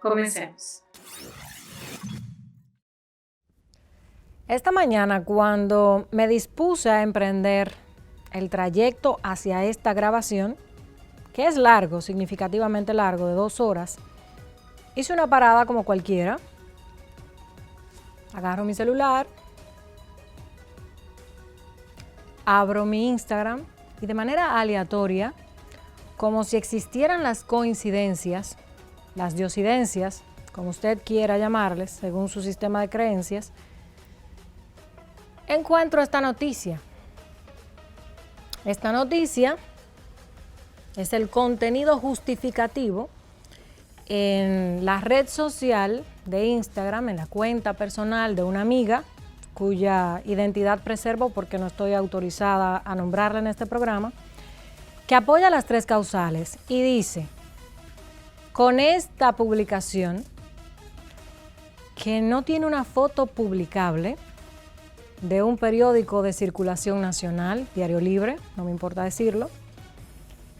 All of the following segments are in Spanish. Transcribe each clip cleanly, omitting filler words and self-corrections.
Comencemos. Esta mañana, cuando me dispuse a emprender el trayecto hacia esta grabación, que es largo, significativamente largo, de 2 horas, hice una parada como cualquiera. Agarro mi celular, abro mi Instagram y de manera aleatoria, como si existieran las coincidencias, las diosidencias, como usted quiera llamarles, según su sistema de creencias, encuentro esta noticia. Esta noticia es el contenido justificativo en la red social de Instagram, en la cuenta personal de una amiga, cuya identidad preservo porque no estoy autorizada a nombrarla en este programa, que apoya las 3 causales y dice, con esta publicación, que no tiene una foto publicable de un periódico de circulación nacional, Diario Libre, no me importa decirlo,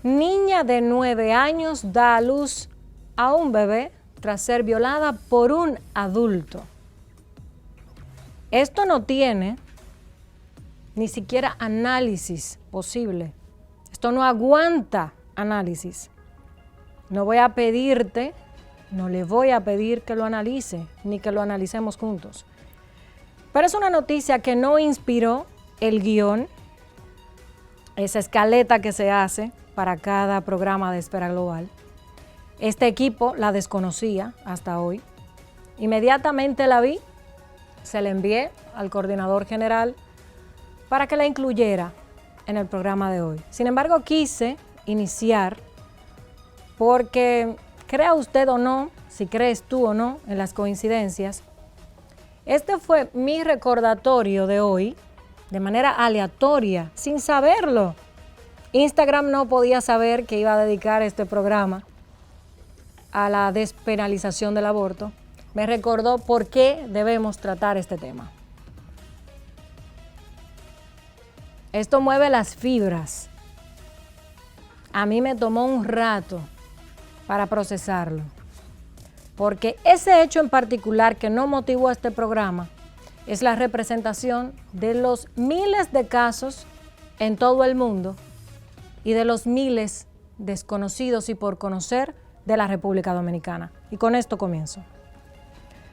niña de 9 años da a luz a un bebé tras ser violada por un adulto. Esto no tiene ni siquiera análisis posible. Esto no aguanta análisis. No voy a pedirte, no le voy a pedir que lo analice, ni que lo analicemos juntos. Pero es una noticia que no inspiró el guión, esa escaleta que se hace para cada programa de Esfera Global. Este equipo la desconocía hasta hoy. Inmediatamente la vi, se la envié al coordinador general para que la incluyera en el programa de hoy. Sin embargo, quise iniciar porque, crea usted o no, si crees tú o no en las coincidencias, este fue mi recordatorio de hoy, de manera aleatoria, sin saberlo. Instagram no podía saber que iba a dedicar este programa a la despenalización del aborto. Me recordó por qué debemos tratar este tema. Esto mueve las fibras. A mí me tomó un rato para procesarlo, porque ese hecho en particular que no motivó a este programa es la representación de los miles de casos en todo el mundo y de los miles desconocidos y por conocer de la República Dominicana. Y con esto comienzo.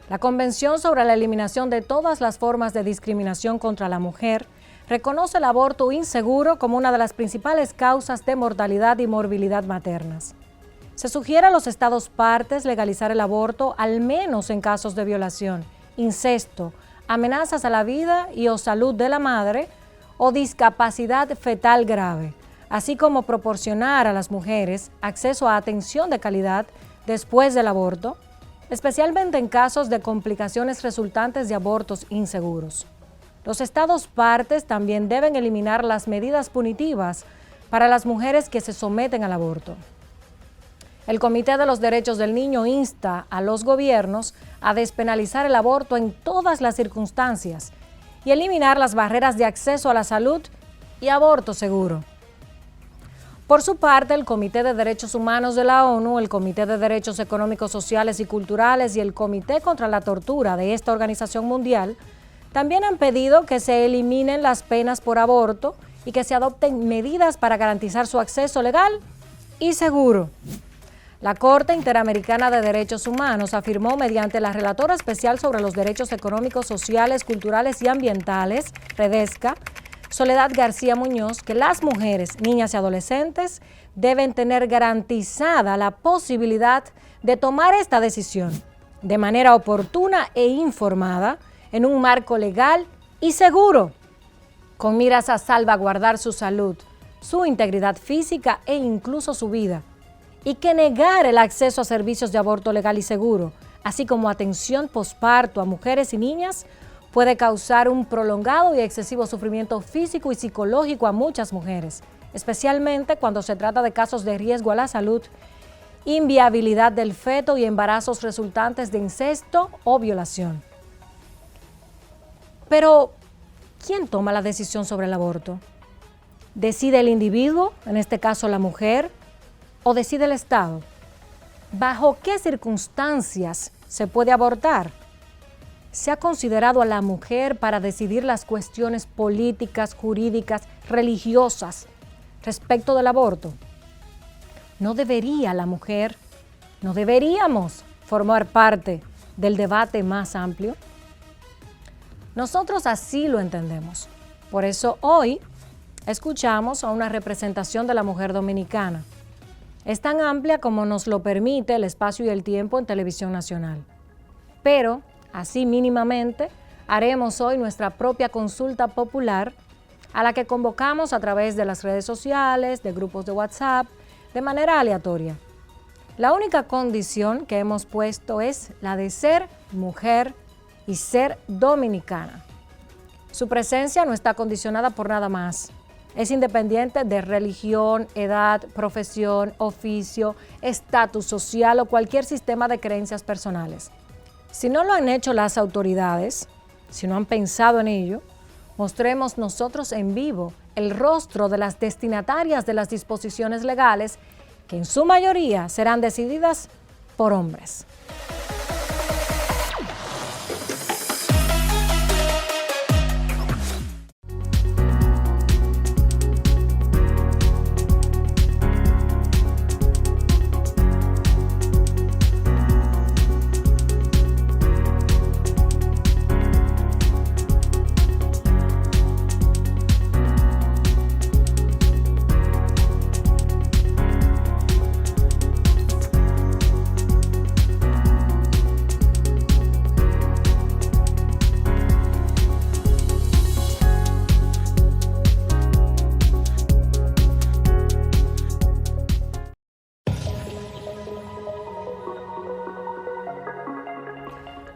La Convención sobre la Eliminación de todas las formas de discriminación contra la mujer reconoce el aborto inseguro como una de las principales causas de mortalidad y morbilidad maternas. Se sugiere a los estados partes legalizar el aborto al menos en casos de violación, incesto, amenazas a la vida y o salud de la madre o discapacidad fetal grave, así como proporcionar a las mujeres acceso a atención de calidad después del aborto, especialmente en casos de complicaciones resultantes de abortos inseguros. Los estados partes también deben eliminar las medidas punitivas para las mujeres que se someten al aborto. El Comité de los Derechos del Niño insta a los gobiernos a despenalizar el aborto en todas las circunstancias y eliminar las barreras de acceso a la salud y aborto seguro. Por su parte, el Comité de Derechos Humanos de la ONU, el Comité de Derechos Económicos, Sociales y Culturales y el Comité contra la Tortura de esta organización mundial también han pedido que se eliminen las penas por aborto y que se adopten medidas para garantizar su acceso legal y seguro. La Corte Interamericana de Derechos Humanos afirmó mediante la Relatora Especial sobre los Derechos Económicos, Sociales, Culturales y Ambientales, REDESCA, Soledad García Muñoz, que las mujeres, niñas y adolescentes deben tener garantizada la posibilidad de tomar esta decisión de manera oportuna e informada en un marco legal y seguro, con miras a salvaguardar su salud, su integridad física e incluso su vida, y que negar el acceso a servicios de aborto legal y seguro, así como atención posparto a mujeres y niñas, puede causar un prolongado y excesivo sufrimiento físico y psicológico a muchas mujeres, especialmente cuando se trata de casos de riesgo a la salud, inviabilidad del feto y embarazos resultantes de incesto o violación. Pero, ¿quién toma la decisión sobre el aborto? ¿Decide el individuo, en este caso la mujer, o decide el Estado? ¿Bajo qué circunstancias se puede abortar? ¿Se ha considerado a la mujer para decidir las cuestiones políticas, jurídicas, religiosas respecto del aborto? ¿No debería la mujer, no deberíamos formar parte del debate más amplio? Nosotros así lo entendemos. Por eso hoy escuchamos a una representación de la mujer dominicana. Es tan amplia como nos lo permite el espacio y el tiempo en Televisión Nacional. Pero, así mínimamente, haremos hoy nuestra propia consulta popular a la que convocamos a través de las redes sociales, de grupos de WhatsApp, de manera aleatoria. La única condición que hemos puesto es la de ser mujer y ser dominicana. Su presencia no está condicionada por nada más. Es independiente de religión, edad, profesión, oficio, estatus social o cualquier sistema de creencias personales. Si no lo han hecho las autoridades, si no han pensado en ello, mostremos nosotros en vivo el rostro de las destinatarias de las disposiciones legales que en su mayoría serán decididas por hombres.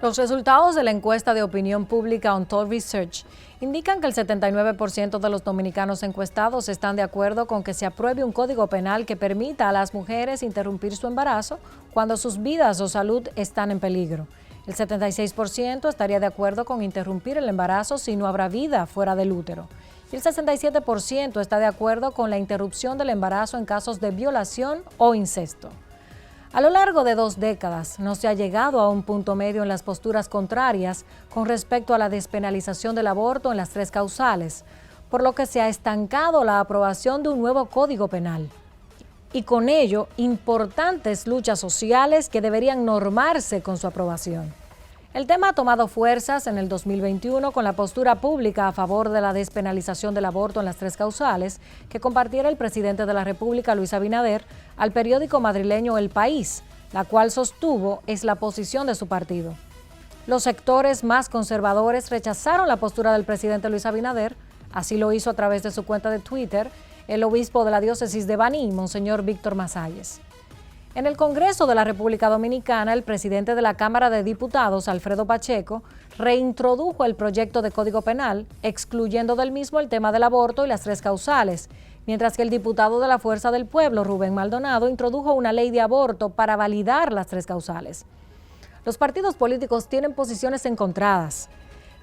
Los resultados de la encuesta de opinión pública Untold Research indican que el 79% de los dominicanos encuestados están de acuerdo con que se apruebe un código penal que permita a las mujeres interrumpir su embarazo cuando sus vidas o salud están en peligro. El 76% estaría de acuerdo con interrumpir el embarazo si no habrá vida fuera del útero. Y el 67% está de acuerdo con la interrupción del embarazo en casos de violación o incesto. A lo largo de 2 décadas no se ha llegado a un punto medio en las posturas contrarias con respecto a la despenalización del aborto en las 3 causales, por lo que se ha estancado la aprobación de un nuevo código penal. Y con ello, importantes luchas sociales que deberían normarse con su aprobación. El tema ha tomado fuerzas en el 2021 con la postura pública a favor de la despenalización del aborto en las 3 causales que compartiera el presidente de la República, Luis Abinader, al periódico madrileño El País, la cual sostuvo es la posición de su partido. Los sectores más conservadores rechazaron la postura del presidente Luis Abinader, así lo hizo a través de su cuenta de Twitter el obispo de la diócesis de Baní, Monseñor Víctor Masalles. En el Congreso de la República Dominicana, el presidente de la Cámara de Diputados, Alfredo Pacheco, reintrodujo el proyecto de Código Penal, excluyendo del mismo el tema del aborto y las 3 causales, mientras que el diputado de la Fuerza del Pueblo, Rubén Maldonado, introdujo una ley de aborto para validar las 3 causales. Los partidos políticos tienen posiciones encontradas.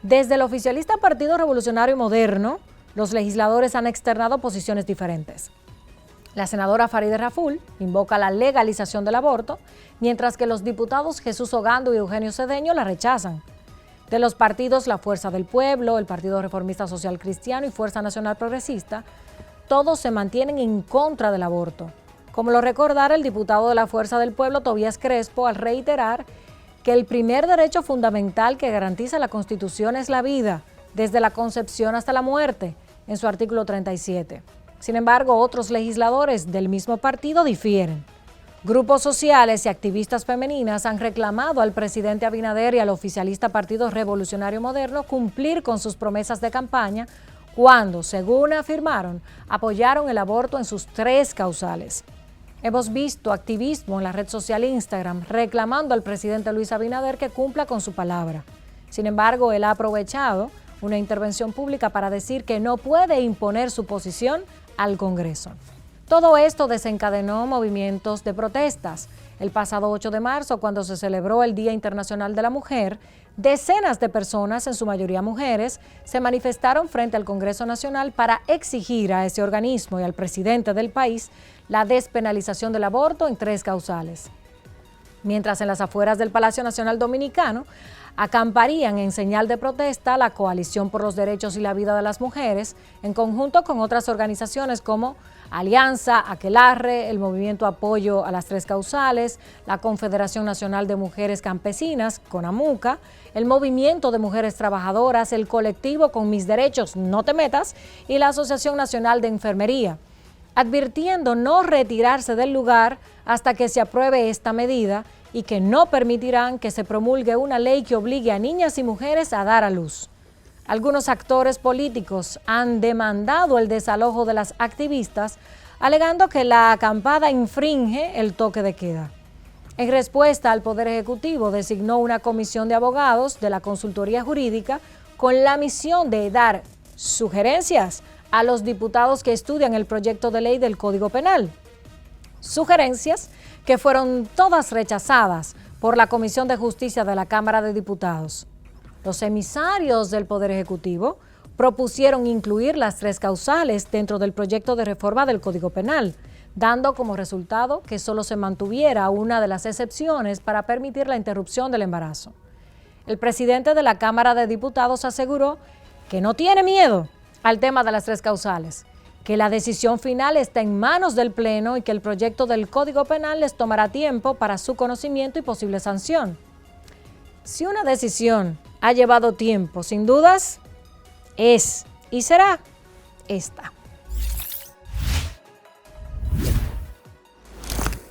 Desde el oficialista Partido Revolucionario Moderno, los legisladores han externado posiciones diferentes. La senadora Farideh Raful invoca la legalización del aborto, mientras que los diputados Jesús Ogando y Eugenio Cedeño la rechazan. De los partidos La Fuerza del Pueblo, el Partido Reformista Social Cristiano y Fuerza Nacional Progresista, todos se mantienen en contra del aborto. Como lo recordara el diputado de la Fuerza del Pueblo, Tobías Crespo, al reiterar que el primer derecho fundamental que garantiza la Constitución es la vida, desde la concepción hasta la muerte, en su artículo 37. Sin embargo, otros legisladores del mismo partido difieren. Grupos sociales y activistas femeninas han reclamado al presidente Abinader y al oficialista Partido Revolucionario Moderno cumplir con sus promesas de campaña cuando, según afirmaron, apoyaron el aborto en sus 3 causales. Hemos visto activismo en la red social Instagram reclamando al presidente Luis Abinader que cumpla con su palabra. Sin embargo, él ha aprovechado una intervención pública para decir que no puede imponer su posición al Congreso. Todo esto desencadenó movimientos de protestas. El pasado 8 de marzo, cuando se celebró el Día Internacional de la Mujer, decenas de personas, en su mayoría mujeres, se manifestaron frente al Congreso Nacional para exigir a ese organismo y al presidente del país la despenalización del aborto en 3 causales. mientras en las afueras del Palacio Nacional Dominicano acamparían en señal de protesta la Coalición por los Derechos y la Vida de las Mujeres, en conjunto con otras organizaciones como Alianza, Aquelarre, el Movimiento Apoyo a las Tres Causales, la Confederación Nacional de Mujeres Campesinas, CONAMUCA, el Movimiento de Mujeres Trabajadoras, el colectivo Con Mis Derechos No Te Metas y la Asociación Nacional de Enfermería, advirtiendo no retirarse del lugar hasta que se apruebe esta medida y que no permitirán que se promulgue una ley que obligue a niñas y mujeres a dar a luz. Algunos actores políticos han demandado el desalojo de las activistas, alegando que la acampada infringe el toque de queda. En respuesta, el Poder Ejecutivo designó una comisión de abogados de la Consultoría Jurídica con la misión de dar sugerencias a los diputados que estudian el proyecto de ley del Código Penal. Sugerencias que fueron todas rechazadas por la Comisión de Justicia de la Cámara de Diputados. Los emisarios del Poder Ejecutivo propusieron incluir las tres causales dentro del proyecto de reforma del Código Penal, dando como resultado que solo se mantuviera una de las excepciones para permitir la interrupción del embarazo. El presidente de la Cámara de Diputados aseguró que no tiene miedo al tema de las tres causales, que la decisión final está en manos del Pleno y que el proyecto del Código Penal les tomará tiempo para su conocimiento y posible sanción. Si una decisión ha llevado tiempo, sin dudas, es y será esta.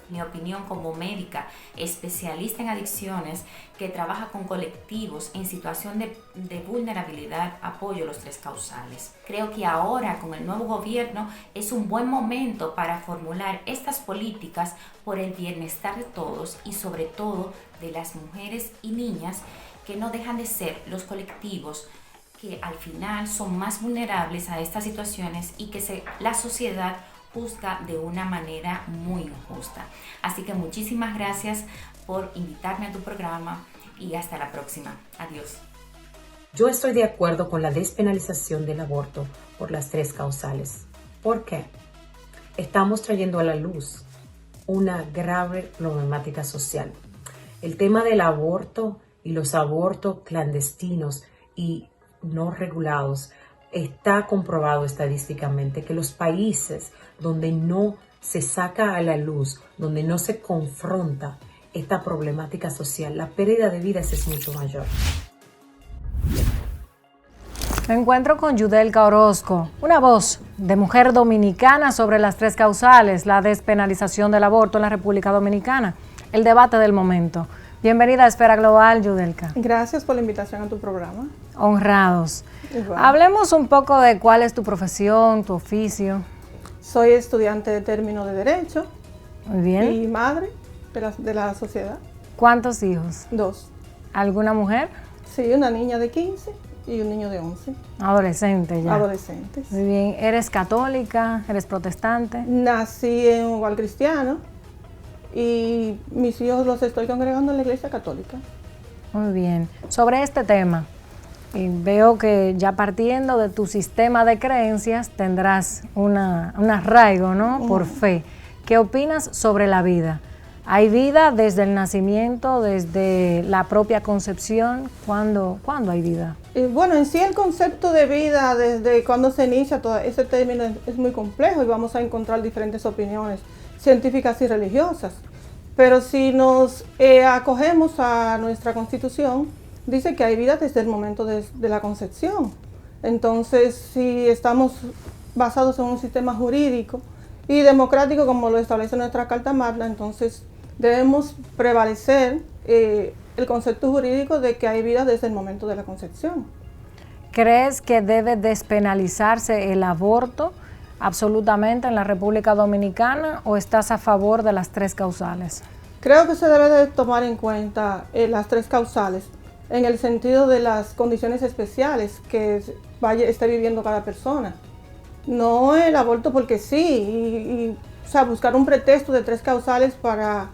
Mi opinión como médica, especialista en adicciones, que trabaja con colectivos en situación de vulnerabilidad, apoyo los tres causales. Creo que ahora con el nuevo gobierno es un buen momento para formular estas políticas por el bienestar de todos y sobre todo de las mujeres y niñas que no dejan de ser los colectivos que al final son más vulnerables a estas situaciones y que la sociedad juzga de una manera muy injusta. Así que muchísimas gracias por invitarme a tu programa y hasta la próxima. Adiós. Yo estoy de acuerdo con la despenalización del aborto por las tres causales. ¿Por qué? Estamos trayendo a la luz una grave problemática social. El tema del aborto y los abortos clandestinos y no regulados. Está comprobado estadísticamente que los países donde no se saca a la luz, donde no se confronta esta problemática social, la pérdida de vidas es mucho mayor. Me encuentro con Yudelka Orozco, una voz de mujer dominicana sobre las tres causales, la despenalización del aborto en la República Dominicana, el debate del momento. Bienvenida a Esfera Global, Yudelka. Gracias por la invitación a tu programa. Honrados. Igual. Hablemos un poco de cuál es tu profesión, tu oficio. Soy estudiante de término de Derecho. Muy bien. Y madre de la sociedad. ¿Cuántos hijos? 2. ¿Alguna mujer? Sí, una niña de 15 y un niño de 11. Adolescente ya. Adolescentes. Muy bien. ¿Eres católica? ¿Eres protestante? Nací en un hogar cristiano y mis hijos los estoy congregando en la iglesia católica. Muy bien. Sobre este tema, y veo que ya partiendo de tu sistema de creencias tendrás un arraigo, ¿no? Por fe. ¿Qué opinas sobre la vida? ¿Hay vida desde el nacimiento, desde la propia concepción? ¿Cuándo hay vida? Bueno, en sí el concepto de vida, desde cuando se inicia, todo ese término es muy complejo y vamos a encontrar diferentes opiniones científicas y religiosas. Pero si nos acogemos a nuestra Constitución, dice que hay vida desde el momento de la concepción. Entonces, si estamos basados en un sistema jurídico y democrático como lo establece nuestra Carta Magna, entonces debemos prevalecer el concepto jurídico de que hay vida desde el momento de la concepción. ¿Crees que debe despenalizarse el aborto absolutamente en la República Dominicana o estás a favor de las tres causales? Creo que se debe de tomar en cuenta las tres causales en el sentido de las condiciones especiales que esté viviendo cada persona. No el aborto porque sí, o sea, buscar un pretexto de tres causales para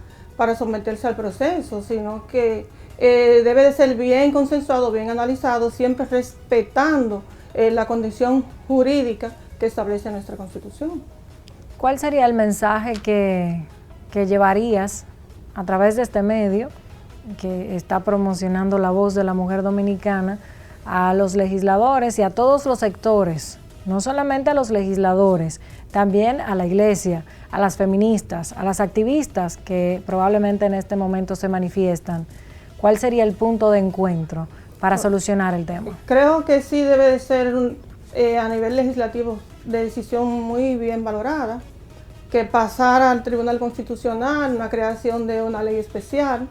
someterse al proceso, sino que debe de ser bien consensuado, bien analizado, siempre respetando la condición jurídica que establece nuestra Constitución. ¿Cuál sería el mensaje que llevarías a través de este medio que está promocionando la voz de la mujer dominicana a los legisladores y a todos los sectores, no solamente a los legisladores, también a la iglesia, a las feministas, a las activistas que probablemente en este momento se manifiestan. ¿Cuál sería el punto de encuentro para solucionar el tema? Creo que sí debe de ser a nivel legislativo de decisión muy bien valorada, que pasara al Tribunal Constitucional una creación de una ley especial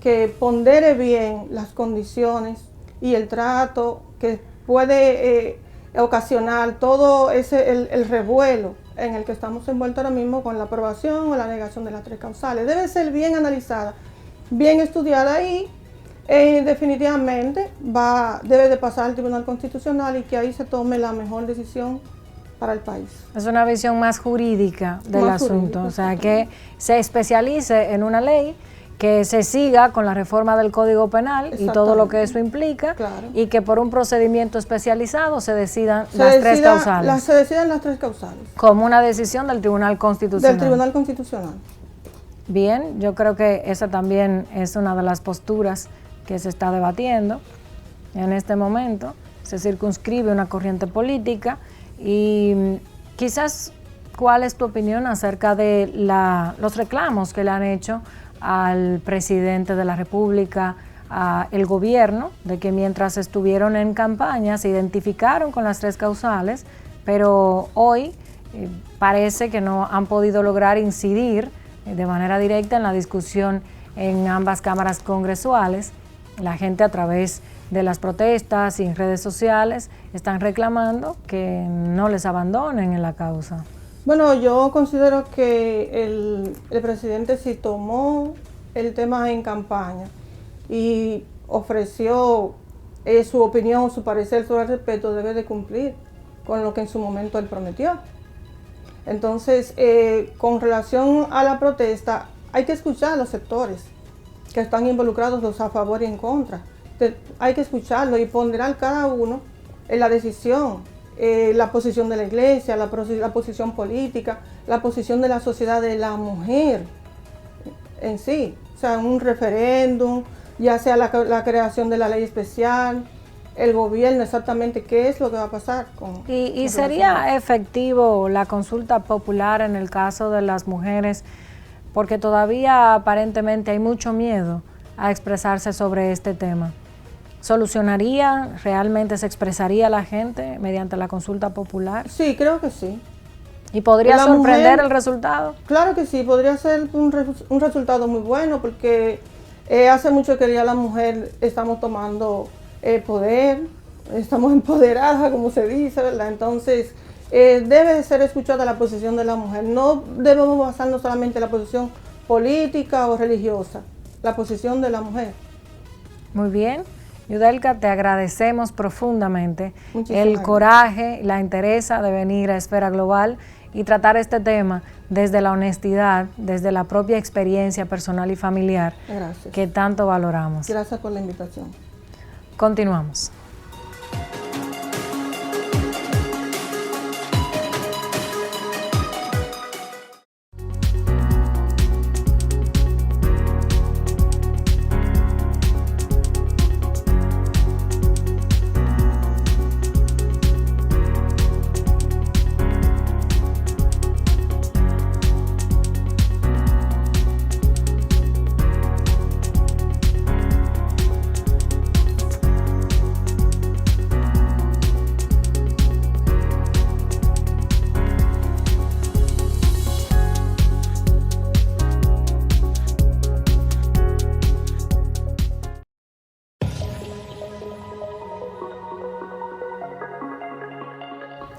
que pondere bien las condiciones y el trato que puede ocasionar todo el revuelo en el que estamos envueltos ahora mismo con la aprobación o la negación de las 3 causales. Debe ser bien analizada, bien estudiada y definitivamente debe de pasar al Tribunal Constitucional y que ahí se tome la mejor decisión para el país. Es una visión más jurídica del asunto, o sea, que se especialice en una ley, que se siga con la reforma del Código Penal y todo lo que eso implica, claro, y que por un procedimiento especializado se decidan las 3 causales. Se decidan las 3 causales. Como una decisión del Tribunal Constitucional. Del Tribunal Constitucional. Bien, yo creo que esa también es una de las posturas que se está debatiendo en este momento. Se circunscribe una corriente política y quizás, ¿cuál es tu opinión acerca de los reclamos que le han hecho al presidente de la República, al gobierno, de que mientras estuvieron en campaña se identificaron con las 3 causales, pero hoy parece que no han podido lograr incidir de manera directa en la discusión en ambas cámaras congresuales? La gente, a través de las protestas y en redes sociales, están reclamando que no les abandonen en la causa. Bueno, yo considero que el presidente sí tomó el tema en campaña y ofreció su opinión, su parecer sobre el respeto, debe de cumplir con lo que en su momento él prometió. Entonces, con relación a la protesta, hay que escuchar a los sectores que están involucrados, los a favor y en contra. Hay que escucarlo y ponderar cada uno en la decisión. La posición de la iglesia, la posición política, la posición de la sociedad de la mujer en sí. O sea, un referéndum, ya sea la creación de la ley especial, el gobierno, exactamente qué es lo que va a pasar. ¿Y sería efectivo la consulta popular en el caso de las mujeres? Porque todavía aparentemente hay mucho miedo a expresarse sobre este tema. ¿Solucionaría, realmente se expresaría la gente mediante la consulta popular? Sí, creo que sí. ¿Y podría sorprender el resultado? Claro que sí, podría ser un resultado muy bueno, porque hace mucho que ya la mujer estamos tomando poder, estamos empoderadas, como se dice, ¿verdad? Entonces, debe ser escuchada la posición de la mujer. No debemos basarnos solamente en la posición política o religiosa, la posición de la mujer. Muy bien. Yudelka, te agradecemos profundamente el gracias. coraje, la entereza de venir a Esfera Global y tratar este tema desde la honestidad, desde la propia experiencia personal y familiar. Gracias. Que tanto valoramos. Gracias por la invitación. Continuamos.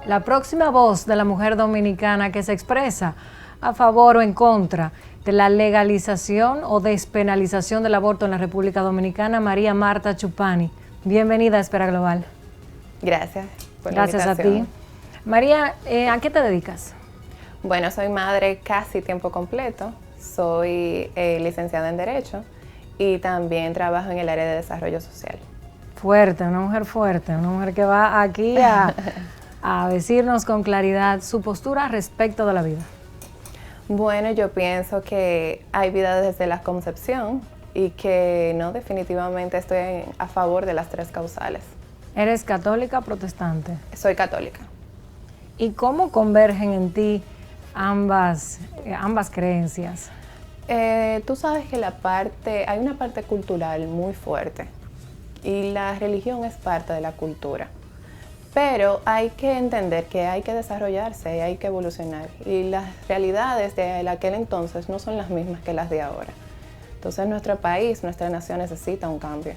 La próxima voz de la mujer dominicana que se expresa a favor o en contra de la legalización o despenalización del aborto en la República Dominicana, María Marta Chupani. Bienvenida a Esfera Global. Gracias por la invitación. Gracias a ti. María, ¿a qué te dedicas? Bueno, soy madre casi tiempo completo, soy licenciada en Derecho y también trabajo en el área de desarrollo social. Fuerte, una mujer que va aquí a decirnos con claridad su postura respecto de la vida. Bueno, yo pienso que hay vida desde la concepción y que no, definitivamente estoy a favor de las 3 causales. ¿Eres católica o protestante? Soy católica. ¿Y cómo convergen en ti ambas creencias? Tú sabes que hay una parte cultural muy fuerte y la religión es parte de la cultura. Pero hay que entender que hay que desarrollarse y hay que evolucionar. Y las realidades de aquel entonces no son las mismas que las de ahora. Entonces nuestro país, nuestra nación necesita un cambio.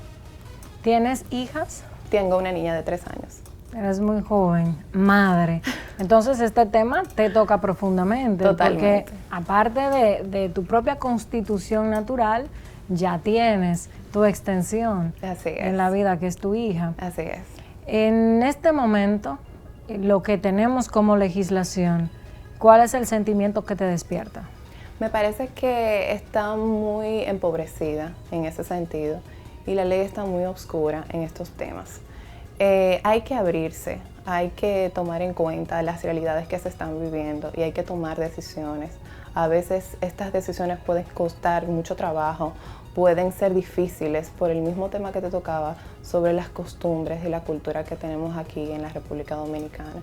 ¿Tienes hijas? Tengo una niña de 3 años. Eres muy joven, madre. Entonces este tema te toca profundamente. Totalmente. Porque aparte de tu propia constitución natural, ya tienes tu extensión Así es. en la vida, que es tu hija. Así es. En este momento, lo que tenemos como legislación, ¿cuál es el sentimiento que te despierta? Me parece que está muy empobrecida en ese sentido y la ley está muy oscura en estos temas. Hay que abrirse, hay que tomar en cuenta las realidades que se están viviendo y hay que tomar decisiones. A veces estas decisiones pueden costar mucho trabajo, pueden ser difíciles por el mismo tema que te tocaba sobre las costumbres y la cultura que tenemos aquí en la República Dominicana.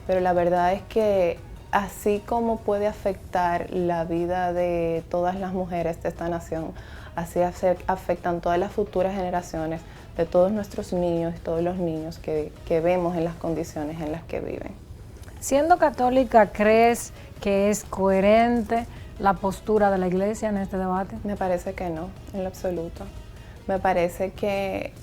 Pero la verdad es que así como puede afectar la vida de todas las mujeres de esta nación, así afectan todas las futuras generaciones de todos nuestros niños y todos los niños que vemos en las condiciones en las que viven. Siendo católica, ¿crees que es coherente la postura de la Iglesia en este debate? Me parece que no, en lo absoluto. Me parece que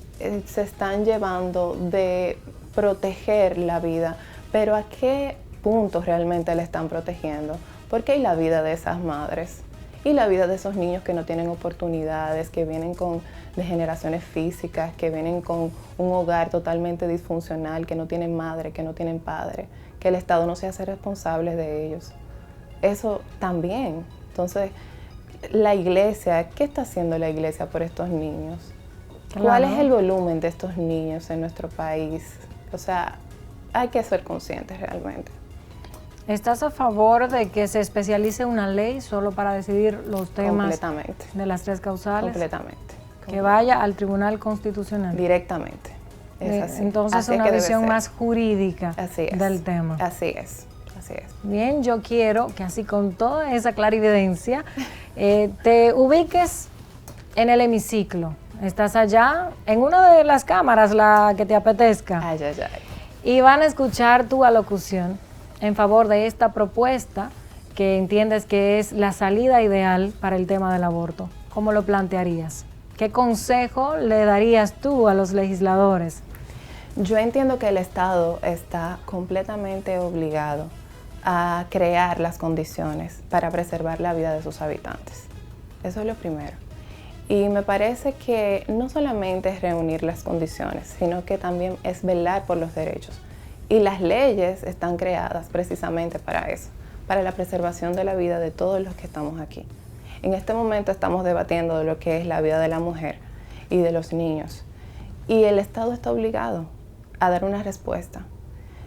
se están llevando de proteger la vida, pero ¿a qué punto realmente la están protegiendo? Porque hay la vida de esas madres y la vida de esos niños que no tienen oportunidades, que vienen con degeneraciones físicas, que vienen con un hogar totalmente disfuncional, que no tienen madre, que no tienen padre, que el Estado no se hace responsable de ellos. Eso también. Entonces, la Iglesia, ¿qué está haciendo la Iglesia por estos niños? Claro. ¿Cuál es el volumen de estos niños en nuestro país? O sea, hay que ser conscientes realmente. ¿Estás a favor de que se especialice una ley solo para decidir los temas Completamente. de las 3 causales? Completamente. Que vaya al Tribunal Constitucional. Directamente. Es así. Entonces, Así es una que debe visión ser. más jurídica Así es. del tema. Así es. Así es. Bien, yo quiero que así con toda esa clarividencia te ubiques en el hemiciclo. Estás allá en una de las cámaras, la que te apetezca. Ay, ay, ay. Y van a escuchar tu alocución en favor de esta propuesta que entiendes que es la salida ideal para el tema del aborto. ¿Cómo lo plantearías? ¿Qué consejo le darías tú a los legisladores? Yo entiendo que el Estado está completamente obligado a crear las condiciones para preservar la vida de sus habitantes. Eso es lo primero. Y me parece que no solamente es reunir las condiciones, sino que también es velar por los derechos. Y las leyes están creadas precisamente para eso, para la preservación de la vida de todos los que estamos aquí. En este momento estamos debatiendo de lo que es la vida de la mujer y de los niños. Y el Estado está obligado a dar una respuesta.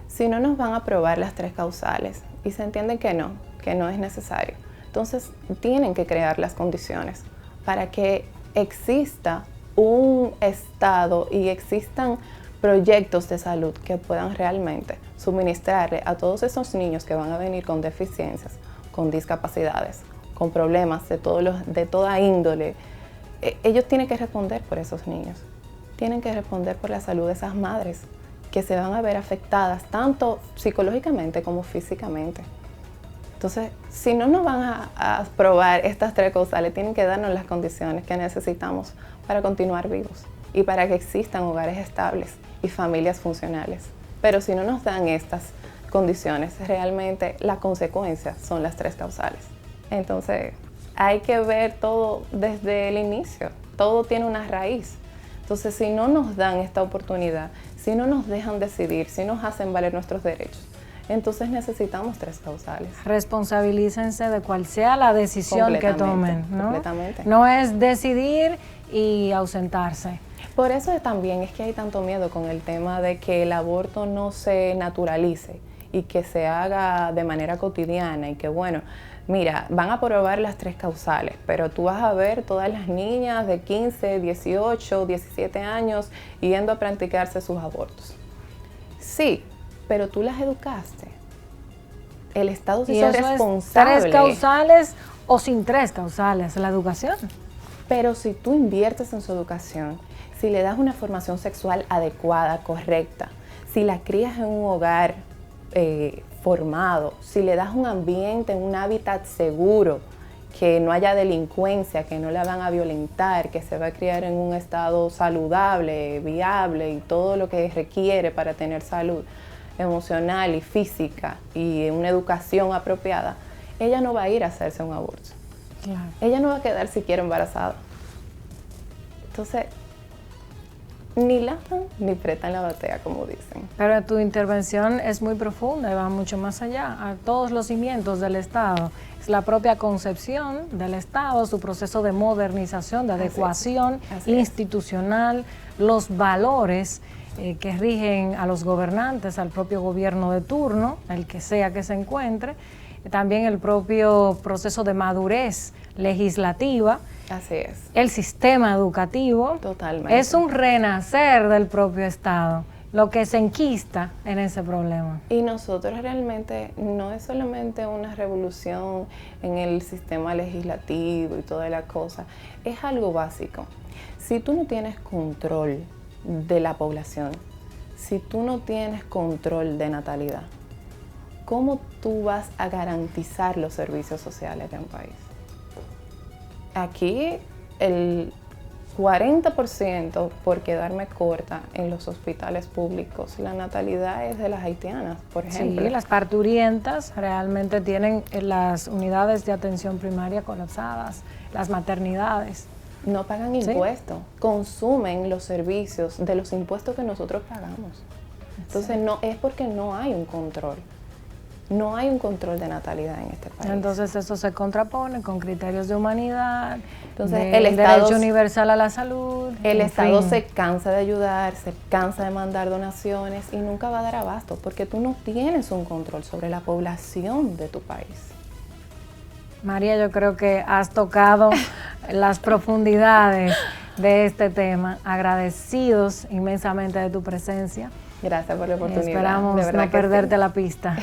Si no nos van a aprobar las 3 causales y se entiende que no es necesario, entonces tienen que crear las condiciones para que exista un Estado y existan proyectos de salud que puedan realmente suministrarle a todos esos niños que van a venir con deficiencias, con discapacidades, con problemas de toda índole. Ellos tienen que responder por esos niños, tienen que responder por la salud de esas madres que se van a ver afectadas tanto psicológicamente como físicamente. Entonces, si no nos van a aprobar estas 3 causales, tienen que darnos las condiciones que necesitamos para continuar vivos y para que existan hogares estables y familias funcionales. Pero si no nos dan estas condiciones, realmente las consecuencias son las 3 causales. Entonces, hay que ver todo desde el inicio. Todo tiene una raíz. Entonces, si no nos dan esta oportunidad, si no nos dejan decidir, si nos hacen valer nuestros derechos, entonces necesitamos 3 causales. Responsabilícense de cual sea la decisión que tomen, ¿no? Completamente. No es decidir y ausentarse. Por eso también es que hay tanto miedo con el tema de que el aborto no se naturalice y que se haga de manera cotidiana y que bueno, mira, van a probar las 3 causales, pero tú vas a ver todas las niñas de 15, 18, 17 años yendo a practicarse sus abortos. Sí, pero tú las educaste. El Estado se hizo responsable. 3 causales o sin 3 causales, la educación. Pero si tú inviertes en su educación, si le das una formación sexual adecuada, correcta, si la crías en un hogar formado, si le das un ambiente, un hábitat seguro, que no haya delincuencia, que no la van a violentar, que se va a criar en un estado saludable, viable y todo lo que requiere para tener salud emocional y física y una educación apropiada, ella no va a ir a hacerse un aborto. Claro. Ella no va a quedar siquiera embarazada. Entonces, ni lavan ni prestan la batea, como dicen. Pero tu intervención es muy profunda y va mucho más allá, a todos los cimientos del Estado. Es la propia concepción del Estado, su proceso de modernización, de adecuación institucional, los valores que rigen a los gobernantes, al propio gobierno de turno, el que sea que se encuentre, también el propio proceso de madurez legislativa. Así es. El sistema educativo. Totalmente. Es un renacer del propio Estado, lo que se enquista en ese problema. Y nosotros realmente no es solamente una revolución en el sistema legislativo y toda la cosa, es algo básico. Si tú no tienes control de la población, si tú no tienes control de natalidad, ¿cómo tú vas a garantizar los servicios sociales de un país? Aquí el 40%, por quedarme corta, en los hospitales públicos, la natalidad es de las haitianas, por ejemplo. Sí, las parturientas realmente tienen las unidades de atención primaria colapsadas, las maternidades. No pagan impuestos, consumen los servicios de los impuestos que nosotros pagamos. Entonces no es porque no hay un control. No hay un control de natalidad en este país. Entonces eso se contrapone con criterios de humanidad, entonces el derecho universal a la salud. El Estado se cansa de ayudar, se cansa de mandar donaciones y nunca va a dar abasto porque tú no tienes un control sobre la población de tu país. María, yo creo que has tocado las profundidades de este tema. Agradecidos inmensamente de tu presencia. Gracias por la oportunidad. Esperamos no perderte la pista.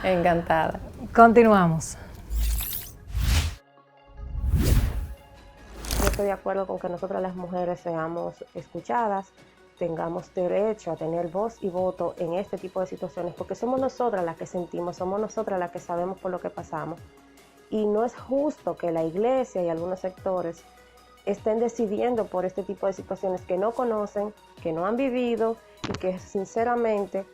Encantada. Continuamos. Yo estoy de acuerdo con que nosotras las mujeres seamos escuchadas, tengamos derecho a tener voz y voto en este tipo de situaciones, porque somos nosotras las que sentimos, somos nosotras las que sabemos por lo que pasamos. Y no es justo que la iglesia y algunos sectores estén decidiendo por este tipo de situaciones que no conocen, que no han vivido y que sinceramente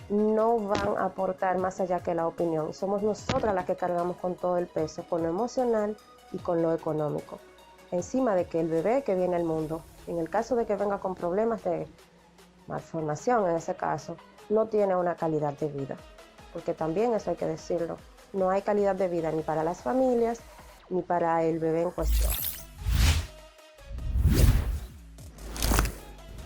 no van a aportar más allá que la opinión. Somos nosotras las que cargamos con todo el peso, con lo emocional y con lo económico. Encima de que el bebé que viene al mundo, en el caso de que venga con problemas de malformación en ese caso, no tiene una calidad de vida. Porque también eso hay que decirlo, no hay calidad de vida ni para las familias ni para el bebé en cuestión.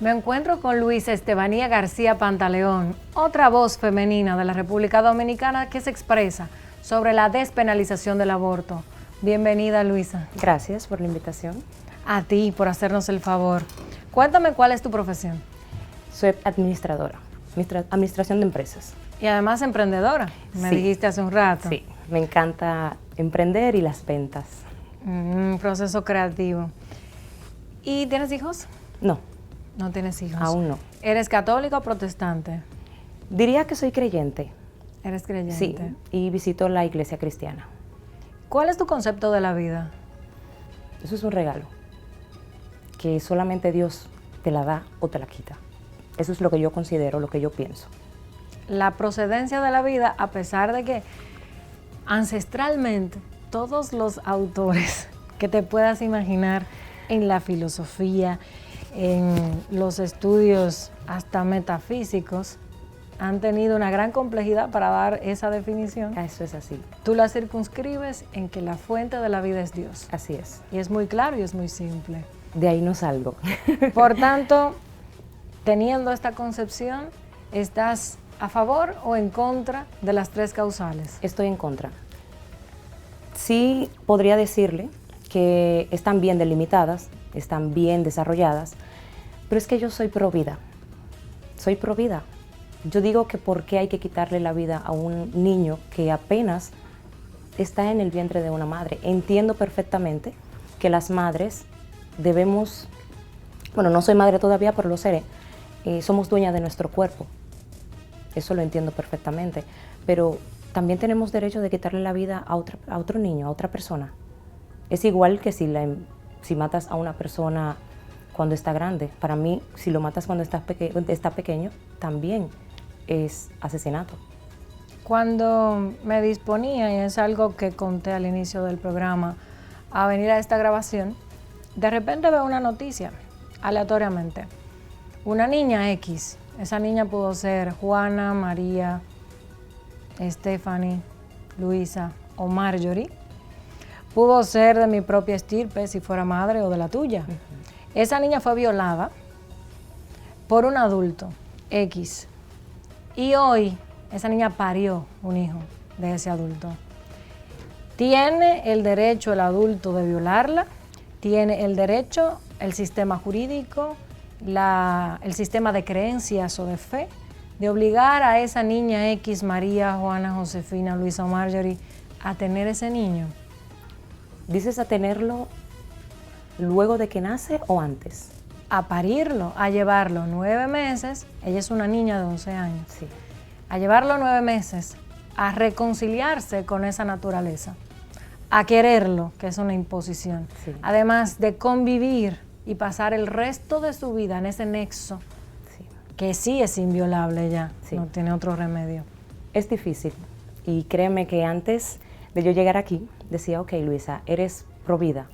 Me encuentro con Luisa Estebanía García Pantaleón, otra voz femenina de la República Dominicana que se expresa sobre la despenalización del aborto. Bienvenida, Luisa. Gracias por la invitación. A ti, por hacernos el favor. Cuéntame cuál es tu profesión. Soy administradora, administración de empresas. Y además emprendedora, me dijiste hace un rato. Sí, me encanta emprender y las ventas. Un proceso creativo. ¿Y tienes hijos? No. No tienes hijos. Aún no. ¿Eres católica o protestante? Diría que soy creyente. ¿Eres creyente? Sí, y visito la iglesia cristiana. ¿Cuál es tu concepto de la vida? Eso es un regalo, que solamente Dios te la da o te la quita. Eso es lo que yo considero, lo que yo pienso. La procedencia de la vida, a pesar de que ancestralmente todos los autores que te puedas imaginar en la filosofía, en los estudios hasta metafísicos, han tenido una gran complejidad para dar esa definición. Eso es así. Tú la circunscribes en que la fuente de la vida es Dios. Así es. Y es muy claro y es muy simple. De ahí no salgo. Por tanto, teniendo esta concepción, estás ¿A favor o en contra de las 3 causales? Estoy en contra. Sí podría decirle que están bien delimitadas, están bien desarrolladas, pero es que yo soy pro vida. Soy pro vida. Yo digo que por qué hay que quitarle la vida a un niño que apenas está en el vientre de una madre. Entiendo perfectamente que las madres debemos, bueno, no soy madre todavía, pero lo seré, somos dueñas de nuestro cuerpo. Eso lo entiendo perfectamente, pero también tenemos derecho de quitarle la vida a otro niño, a otra persona. Es igual que si matas a una persona cuando está grande. Para mí, si lo matas cuando está pequeño, también es asesinato. Cuando me disponía, y es algo que conté al inicio del programa, a venir a esta grabación, de repente veo una noticia, aleatoriamente. Una niña X, esa niña pudo ser Juana, María, Stephanie, Luisa o Marjorie. Pudo ser de mi propia estirpe, si fuera madre, o de la tuya. Esa niña fue violada por un adulto X. Y hoy esa niña parió un hijo de ese adulto. ¿Tiene el derecho el adulto de violarla? ¿Tiene el derecho el sistema jurídico, el sistema de creencias o de fe, de obligar a esa niña X, María, Juana, Josefina, Luisa o Marjorie, a tener ese niño? ¿Dices a tenerlo luego de que nace o antes? A parirlo, a llevarlo 9 meses, ella es una niña de 11 años, Sí. A llevarlo 9 meses, a reconciliarse con esa naturaleza, a quererlo, que es una imposición, Sí. además de convivir y pasar el resto de su vida en ese nexo, Sí. que sí es inviolable ya, Sí. no tiene otro remedio. Es difícil y créeme que antes de yo llegar aquí decía, ok, Luisa, eres pro vida.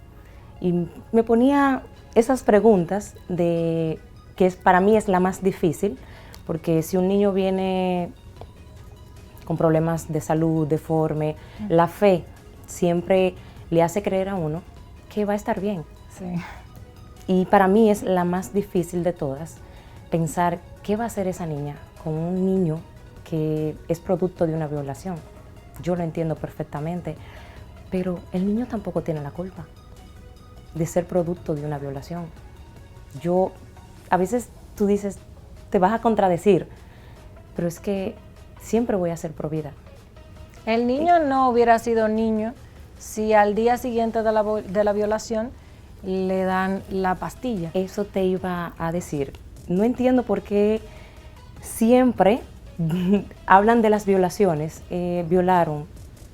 Y me ponía esas preguntas para mí es la más difícil, porque si un niño viene con problemas de salud, deforme, la fe siempre le hace creer a uno que va a estar bien. Sí. Y para mí es la más difícil de todas, pensar qué va a hacer esa niña con un niño que es producto de una violación. Yo lo entiendo perfectamente, pero el niño tampoco tiene la culpa de ser producto de una violación. A veces tú dices, te vas a contradecir, pero es que siempre voy a ser pro vida. El niño no hubiera sido niño si al día siguiente de la violación le dan la pastilla. Eso te iba a decir. No entiendo por qué siempre hablan de las violaciones. Violaron,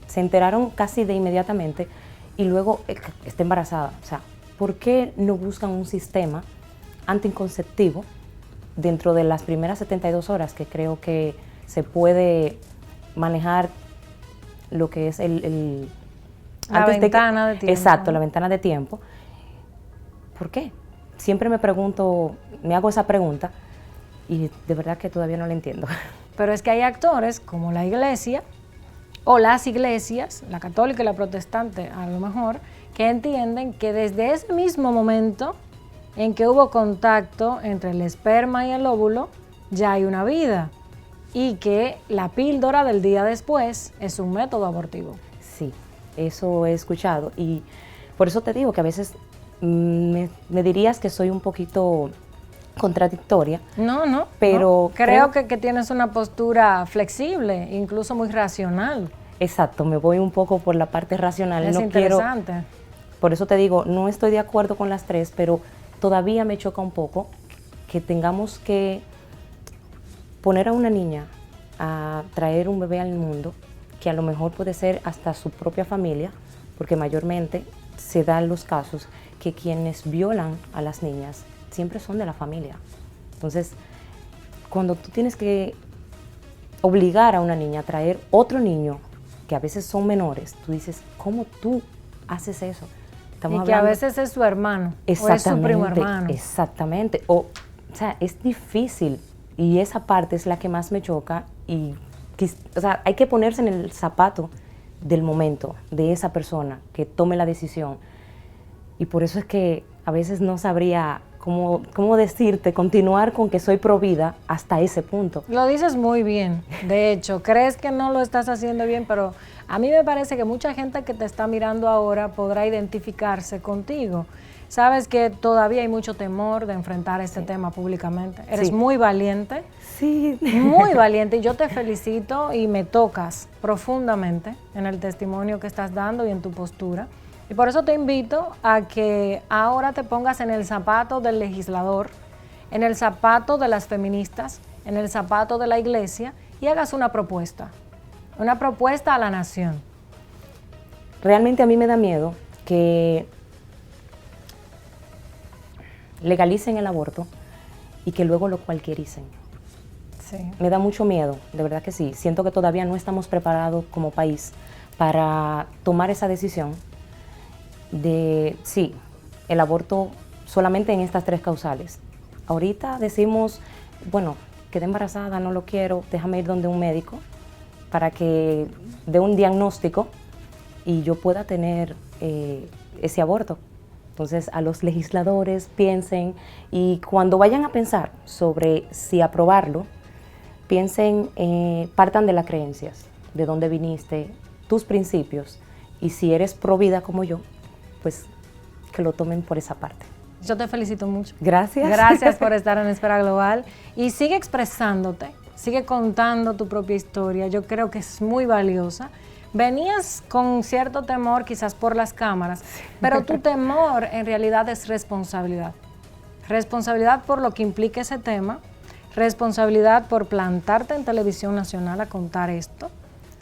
se enteraron casi de inmediatamente y luego está embarazada. O sea, ¿por qué no buscan un sistema anticonceptivo dentro de las primeras 72 horas que creo que se puede manejar lo que es La ventana de tiempo. Exacto, la ventana de tiempo. ¿Por qué? Siempre me hago esa pregunta y de verdad que todavía no la entiendo. Pero es que hay actores como la iglesia o las iglesias, la católica y la protestante a lo mejor, que entienden que desde ese mismo momento en que hubo contacto entre el esperma y el óvulo, ya hay una vida y que la píldora del día después es un método abortivo. Sí, eso he escuchado y por eso te digo que a veces me dirías que soy un poquito contradictoria. No, pero creo que tienes una postura flexible, incluso muy racional. Exacto, me voy un poco por la parte racional. Es interesante. Por eso te digo, no estoy de acuerdo con las 3, pero todavía me choca un poco que tengamos que poner a una niña a traer un bebé al mundo, que a lo mejor puede ser hasta su propia familia, porque mayormente se dan los casos que quienes violan a las niñas siempre son de la familia. Entonces, cuando tú tienes que obligar a una niña a traer otro niño, que a veces son menores, tú dices, ¿cómo tú haces eso? Y que a veces es su hermano o es su primo hermano. Exactamente. O sea, es difícil y esa parte es la que más me choca o sea, hay que ponerse en el zapato del momento de esa persona que tome la decisión y por eso es que a veces no sabría ¿cómo decirte? Continuar con que soy pro vida hasta ese punto. Lo dices muy bien. De hecho, crees que no lo estás haciendo bien, pero a mí me parece que mucha gente que te está mirando ahora podrá identificarse contigo. Sabes que todavía hay mucho temor de enfrentar este tema públicamente. Eres muy valiente. Sí. Muy valiente. Y yo te felicito y me tocas profundamente en el testimonio que estás dando y en tu postura. Y por eso te invito a que ahora te pongas en el zapato del legislador, en el zapato de las feministas, en el zapato de la iglesia y hagas una propuesta a la nación. Realmente a mí me da miedo que legalicen el aborto y que luego lo cualquiericen. Sí. Me da mucho miedo, de verdad que sí. Siento que todavía no estamos preparados como país para tomar esa decisión de, sí, el aborto solamente en estas 3 causales. Ahorita decimos, bueno, quedé embarazada, no lo quiero, déjame ir donde un médico para que dé un diagnóstico y yo pueda tener ese aborto. Entonces, a los legisladores piensen, y cuando vayan a pensar sobre si aprobarlo, piensen, partan de las creencias, de dónde viniste, tus principios, y si eres pro vida como yo, pues que lo tomen por esa parte. Yo te felicito mucho. Gracias. Gracias por estar en Esfera Global y sigue expresándote, sigue contando tu propia historia. Yo creo que es muy valiosa. Venías con cierto temor quizás por las cámaras, pero tu temor en realidad es responsabilidad. Responsabilidad por lo que implica ese tema, responsabilidad por plantarte en Televisión Nacional a contar esto,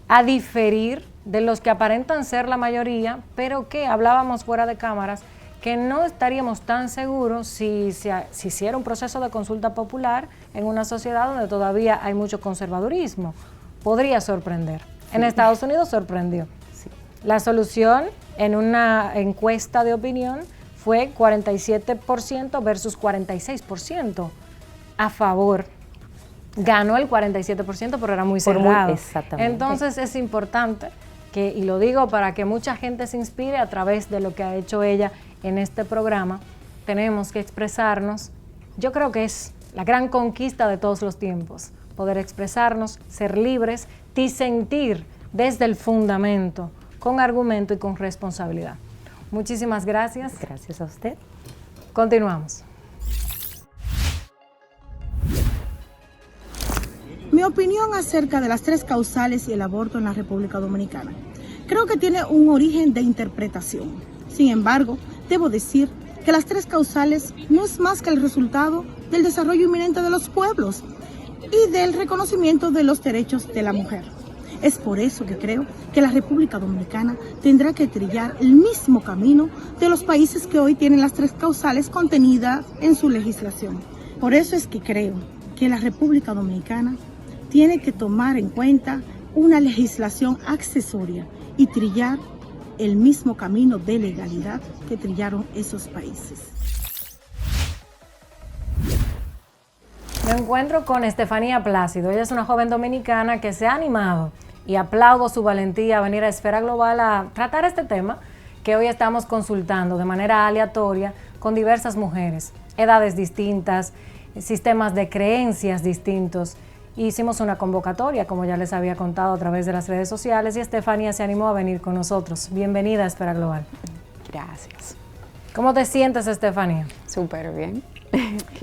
a diferir de los que aparentan ser la mayoría, pero que hablábamos fuera de cámaras, que no estaríamos tan seguros si hiciera un proceso de consulta popular en una sociedad donde todavía hay mucho conservadurismo. Podría sorprender. Sí. En Estados Unidos sorprendió. Sí. La solución en una encuesta de opinión fue 47% versus 46% a favor. Ganó el 47%, pero era muy cerrado. Exactamente. Entonces es importante que, y lo digo para que mucha gente se inspire a través de lo que ha hecho ella en este programa, tenemos que expresarnos. Yo creo que es la gran conquista de todos los tiempos, poder expresarnos, ser libres, disentir desde el fundamento, con argumento y con responsabilidad. Muchísimas gracias. Gracias a usted. Continuamos. Mi opinión acerca de las 3 causales y el aborto en la República Dominicana. Creo que tiene un origen de interpretación. Sin embargo, debo decir que las 3 causales no es más que el resultado del desarrollo inminente de los pueblos y del reconocimiento de los derechos de la mujer. Es por eso que creo que la República Dominicana tendrá que trillar el mismo camino de los países que hoy tienen las 3 causales contenidas en su legislación. Por eso es que creo que la República Dominicana tiene que tomar en cuenta una legislación accesoria y trillar el mismo camino de legalidad que trillaron esos países. Me encuentro con Estefanía Plácido. Ella es una joven dominicana que se ha animado y aplaudo su valentía a venir a Esfera Global a tratar este tema que hoy estamos consultando de manera aleatoria con diversas mujeres, edades distintas, sistemas de creencias distintos. Hicimos una convocatoria, como ya les había contado, a través de las redes sociales y Estefanía se animó a venir con nosotros. Bienvenida a Esfera Global. Gracias. ¿Cómo te sientes, Estefanía? Súper bien.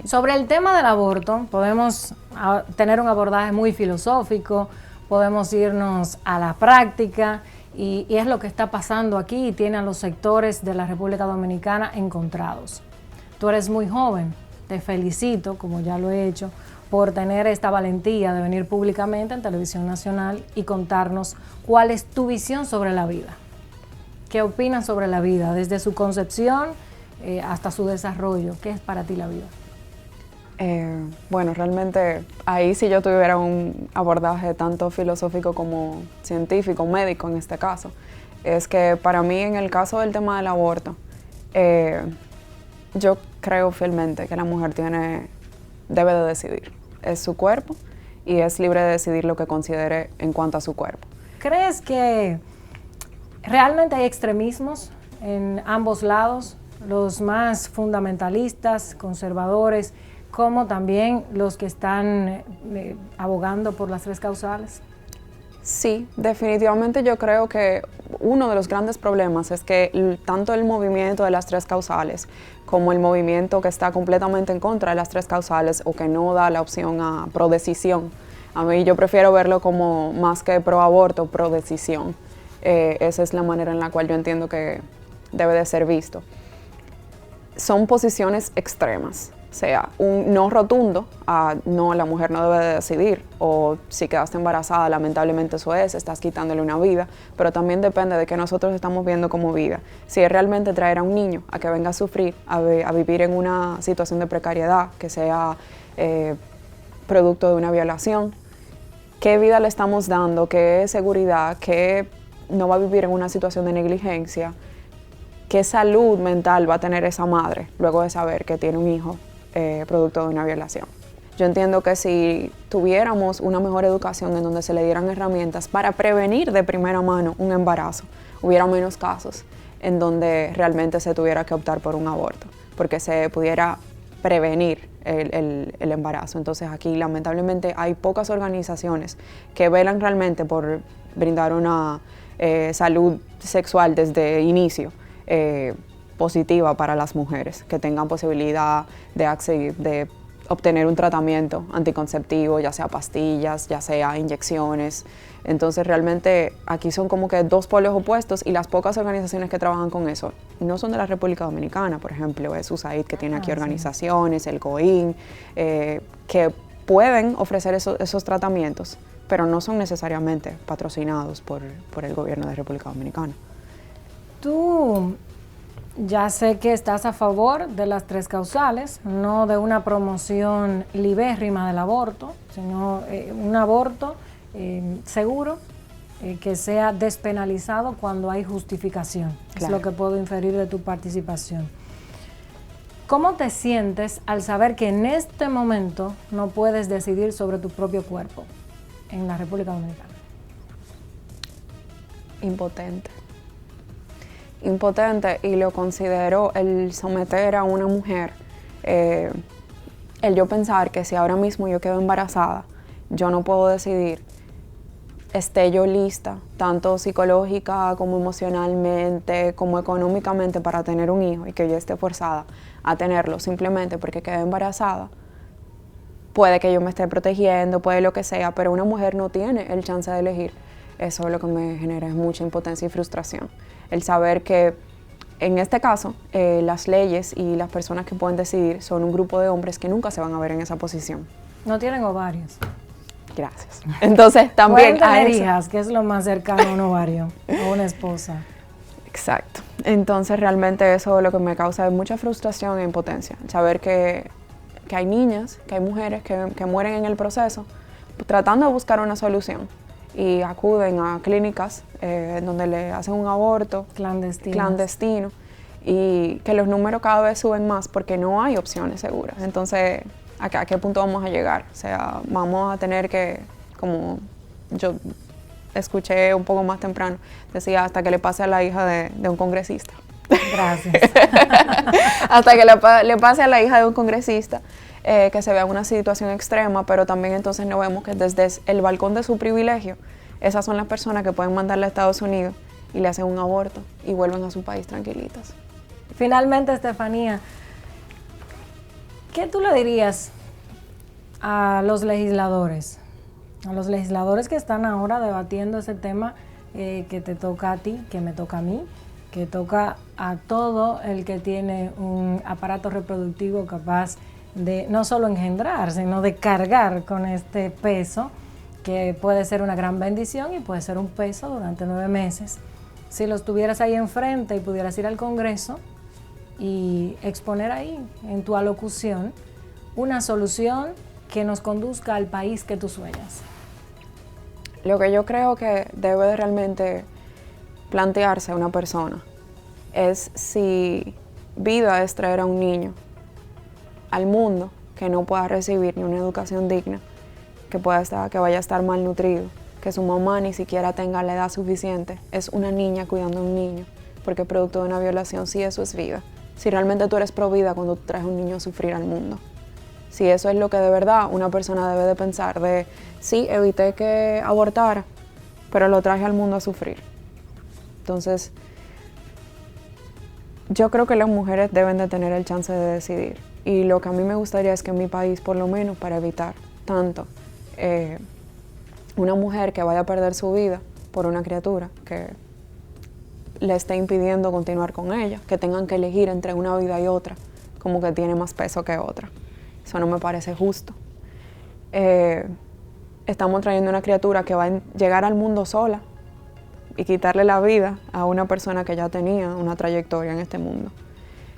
Sobre el tema del aborto, podemos tener un abordaje muy filosófico, podemos irnos a la práctica y es lo que está pasando aquí y tiene a los sectores de la República Dominicana encontrados. Tú eres muy joven, te felicito, como ya lo he hecho, por tener esta valentía de venir públicamente en Televisión Nacional y contarnos cuál es tu visión sobre la vida. ¿Qué opinas sobre la vida desde su concepción hasta su desarrollo? ¿Qué es para ti la vida? Bueno, realmente ahí si yo tuviera un abordaje tanto filosófico como científico, médico en este caso, es que para mí en el caso del tema del aborto, yo creo fielmente que la mujer debe de decidir. Es su cuerpo y es libre de decidir lo que considere en cuanto a su cuerpo. ¿Crees que realmente hay extremismos en ambos lados? los más fundamentalistas, conservadores, como también los que están abogando por las 3 causales? Sí, definitivamente yo creo que uno de los grandes problemas es que tanto el movimiento de las 3 causales como el movimiento que está completamente en contra de las 3 causales o que no da la opción a prodecisión. A mí yo prefiero verlo como más que pro aborto, pro decisión. Esa es la manera en la cual yo entiendo que debe de ser visto. Son posiciones extremas. O sea, un no rotundo a no, la mujer no debe de decidir, o si quedaste embarazada, lamentablemente eso es, estás quitándole una vida, pero también depende de qué nosotros estamos viendo como vida. Si es realmente traer a un niño a que venga a sufrir, a vivir en una situación de precariedad, que sea producto de una violación, ¿qué vida le estamos dando? ¿Qué seguridad? ¿Qué no va a vivir en una situación de negligencia? ¿Qué salud mental va a tener esa madre luego de saber que tiene un hijo producto de una violación? Yo entiendo que si tuviéramos una mejor educación en donde se le dieran herramientas para prevenir de primera mano un embarazo, hubiera menos casos en donde realmente se tuviera que optar por un aborto, porque se pudiera prevenir el embarazo. Entonces aquí lamentablemente hay pocas organizaciones que velan realmente por brindar una salud sexual desde inicio, positiva para las mujeres, que tengan posibilidad de obtener un tratamiento anticonceptivo, ya sea pastillas, ya sea inyecciones. Entonces realmente aquí son como que 2 polos opuestos, y las pocas organizaciones que trabajan con eso no son de la República Dominicana. Por ejemplo, es USAID, que tiene aquí organizaciones, el COIN, que pueden ofrecer esos tratamientos, pero no son necesariamente patrocinados por el gobierno de República Dominicana. Tú ya sé que estás a favor de las 3 causales, no de una promoción libérrima del aborto, sino un aborto seguro, que sea despenalizado cuando hay justificación. Claro. Es lo que puedo inferir de tu participación. ¿Cómo te sientes al saber que en este momento no puedes decidir sobre tu propio cuerpo en la República Dominicana? Impotente, y lo considero el someter a una mujer, el yo pensar que si ahora mismo yo quedo embarazada, yo no puedo decidir, esté yo lista, tanto psicológica como emocionalmente, como económicamente, para tener un hijo, y que yo esté forzada a tenerlo simplemente porque quedé embarazada. Puede que yo me esté protegiendo, puede lo que sea, pero una mujer no tiene el chance de elegir. Eso es lo que me genera mucha impotencia y frustración. El saber que, en este caso, las leyes y las personas que pueden decidir son un grupo de hombres que nunca se van a ver en esa posición. No tienen ovarios. Gracias. Entonces, también pueden tener hijas, que es lo más cercano a un ovario, a una esposa. Exacto. Entonces, realmente eso es lo que me causa mucha frustración e impotencia. Saber que hay niñas, que hay mujeres que mueren en el proceso, tratando de buscar una solución, y acuden a clínicas donde le hacen un aborto clandestino, y que los números cada vez suben más porque no hay opciones seguras. Entonces, ¿a qué punto vamos a llegar? O sea, vamos a tener que, como yo escuché un poco más temprano, decía, hasta que le pase a la hija de un congresista. Gracias. Hasta que le pase a la hija de un congresista, que se vea una situación extrema, pero también entonces no vemos que desde el balcón de su privilegio, esas son las personas que pueden mandarle a Estados Unidos y le hacen un aborto y vuelven a su país tranquilitas. Finalmente, Estefanía, ¿qué tú le dirías a los legisladores? A los legisladores que están ahora debatiendo ese tema que te toca a ti, que me toca a mí, que toca a todo el que tiene un aparato reproductivo capaz de no solo engendrar, sino de cargar con este peso, que puede ser una gran bendición y puede ser un peso durante 9 meses. Si los tuvieras ahí enfrente y pudieras ir al Congreso y exponer ahí, en tu alocución, una solución que nos conduzca al país que tú sueñas. Lo que yo creo que debe de realmente plantearse a una persona es si vida es traer a un niño al mundo que no pueda recibir ni una educación digna, que vaya a estar malnutrido, que su mamá ni siquiera tenga la edad suficiente. Es una niña cuidando a un niño, porque producto de una violación sí eso es vida. si realmente tú eres pro vida cuando tú traes un niño a sufrir al mundo. Si eso es lo que de verdad una persona debe de pensar, de sí, evité que abortara, pero lo traje al mundo a sufrir. Entonces, yo creo que las mujeres deben de tener el chance de decidir. Y lo que a mí me gustaría es que en mi país, por lo menos para evitar tanto, una mujer que vaya a perder su vida por una criatura que le esté impidiendo continuar con ella, que tengan que elegir entre una vida y otra, como que tiene más peso que otra. Eso no me parece justo. Estamos trayendo una criatura que va a llegar al mundo sola y quitarle la vida a una persona que ya tenía una trayectoria en este mundo.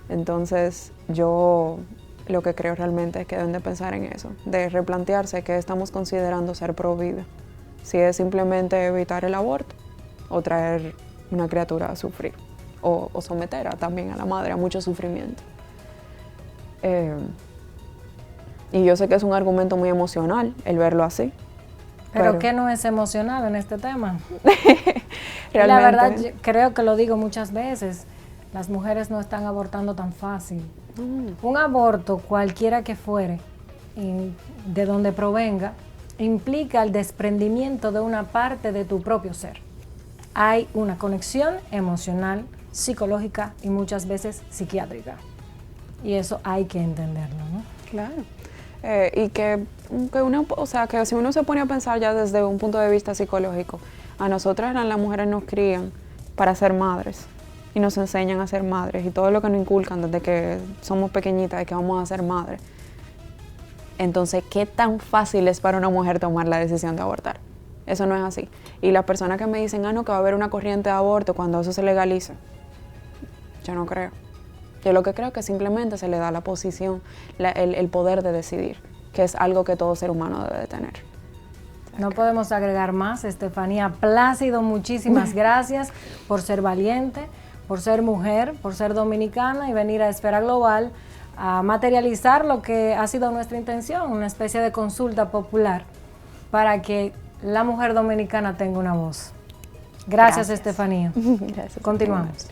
Entonces, yo lo que creo realmente es que deben de pensar en eso, de replantearse qué estamos considerando ser pro vida. Si es simplemente evitar el aborto o traer una criatura a sufrir o someter también a la madre a mucho sufrimiento. Y yo sé que es un argumento muy emocional el verlo así. ¿Pero qué no es emocional en este tema? Realmente. La verdad, yo creo que lo digo muchas veces, las mujeres no están abortando tan fácil. Un aborto, cualquiera que fuere, de donde provenga, implica el desprendimiento de una parte de tu propio ser. Hay una conexión emocional, psicológica y muchas veces psiquiátrica. Y eso hay que entenderlo, ¿no? Claro. Y que uno, o sea, que si uno se pone a pensar ya desde un punto de vista psicológico, a nosotras las mujeres nos crían para ser madres y nos enseñan a ser madres y todo lo que nos inculcan desde que somos pequeñitas es que vamos a ser madres. Entonces, ¿qué tan fácil es para una mujer tomar la decisión de abortar? Eso no es así. Y las personas que me dicen, no, que va a haber una corriente de aborto cuando eso se legalice, yo no creo. Yo lo que creo es que simplemente se le da la posición, el poder de decidir, que es algo que todo ser humano debe de tener. No podemos agregar más, Estefanía Plácido, muchísimas gracias por ser valiente, por ser mujer, por ser dominicana y venir a Esfera Global a materializar lo que ha sido nuestra intención, una especie de consulta popular para que la mujer dominicana tenga una voz. Gracias. Estefanía. Gracias. Continuamos.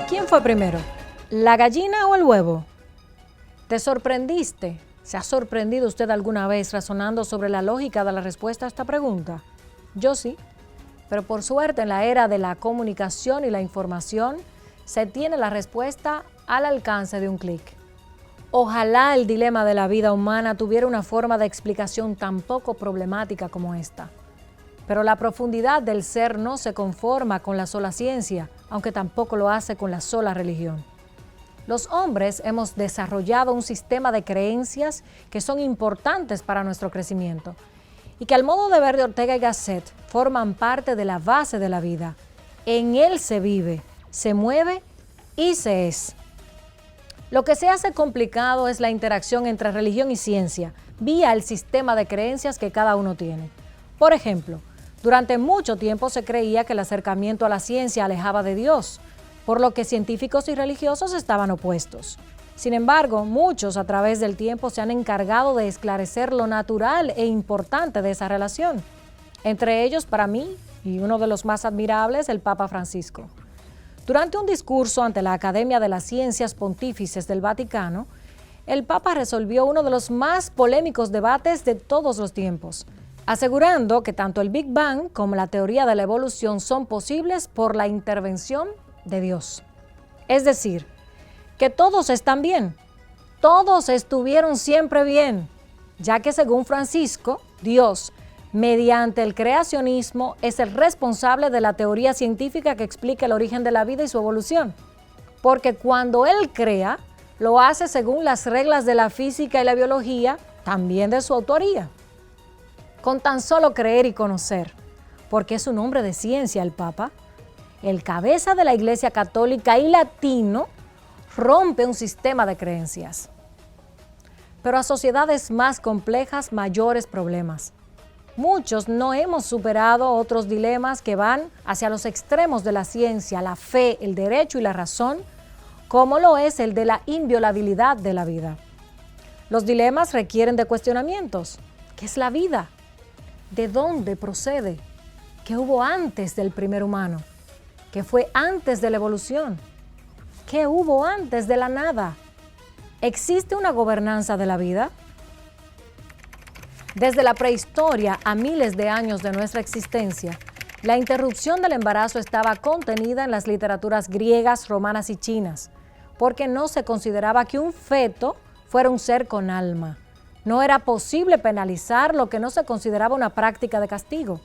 ¿Quién fue primero? ¿La gallina o el huevo? ¿Te sorprendiste? ¿Se ha sorprendido usted alguna vez razonando sobre la lógica de la respuesta a esta pregunta? Yo sí, pero por suerte en la era de la comunicación y la información se tiene la respuesta al alcance de un clic. Ojalá el dilema de la vida humana tuviera una forma de explicación tan poco problemática como esta. Pero la profundidad del ser no se conforma con la sola ciencia, aunque tampoco lo hace con la sola religión. Los hombres hemos desarrollado un sistema de creencias que son importantes para nuestro crecimiento y que al modo de ver de Ortega y Gasset forman parte de la base de la vida. En él se vive, se mueve y se es. Lo que se hace complicado es la interacción entre religión y ciencia, vía el sistema de creencias que cada uno tiene. Por ejemplo, durante mucho tiempo se creía que el acercamiento a la ciencia alejaba de Dios, por lo que científicos y religiosos estaban opuestos. Sin embargo, muchos a través del tiempo se han encargado de esclarecer lo natural e importante de esa relación. Entre ellos, para mí, y uno de los más admirables, el Papa Francisco. Durante un discurso ante la Academia de las Ciencias Pontífices del Vaticano, el Papa resolvió uno de los más polémicos debates de todos los tiempos, asegurando que tanto el Big Bang como la teoría de la evolución son posibles por la intervención de Dios. Es decir, que todos están bien, todos estuvieron siempre bien, ya que según Francisco, Dios, mediante el creacionismo, es el responsable de la teoría científica que explica el origen de la vida y su evolución. Porque cuando él crea, lo hace según las reglas de la física y la biología, también de su autoría. Con tan solo creer y conocer, porque es un hombre de ciencia el Papa, el cabeza de la Iglesia Católica y latino, rompe un sistema de creencias. Pero a sociedades más complejas, mayores problemas. Muchos no hemos superado otros dilemas que van hacia los extremos de la ciencia, la fe, el derecho y la razón, como lo es el de la inviolabilidad de la vida. Los dilemas requieren de cuestionamientos. ¿Qué es la vida? ¿De dónde procede? ¿Qué hubo antes del primer humano? ¿Qué fue antes de la evolución? ¿Qué hubo antes de la nada? ¿Existe una gobernanza de la vida? Desde la prehistoria a miles de años de nuestra existencia, la interrupción del embarazo estaba contenida en las literaturas griegas, romanas y chinas, porque no se consideraba que un feto fuera un ser con alma. No era posible penalizar lo que no se consideraba una práctica de castigo.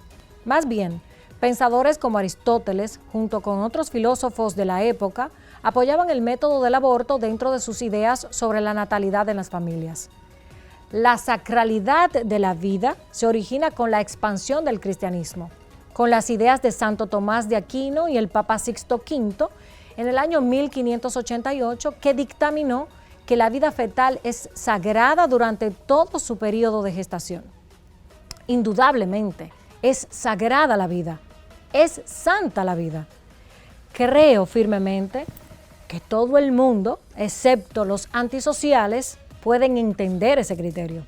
Más bien, pensadores como Aristóteles, junto con otros filósofos de la época, apoyaban el método del aborto dentro de sus ideas sobre la natalidad en las familias. La sacralidad de la vida se origina con la expansión del cristianismo, con las ideas de Santo Tomás de Aquino y el Papa Sixto V en el año 1588, que dictaminó que la vida fetal es sagrada durante todo su periodo de gestación. Indudablemente, es sagrada la vida, es santa la vida. Creo firmemente que todo el mundo, excepto los antisociales, pueden entender ese criterio.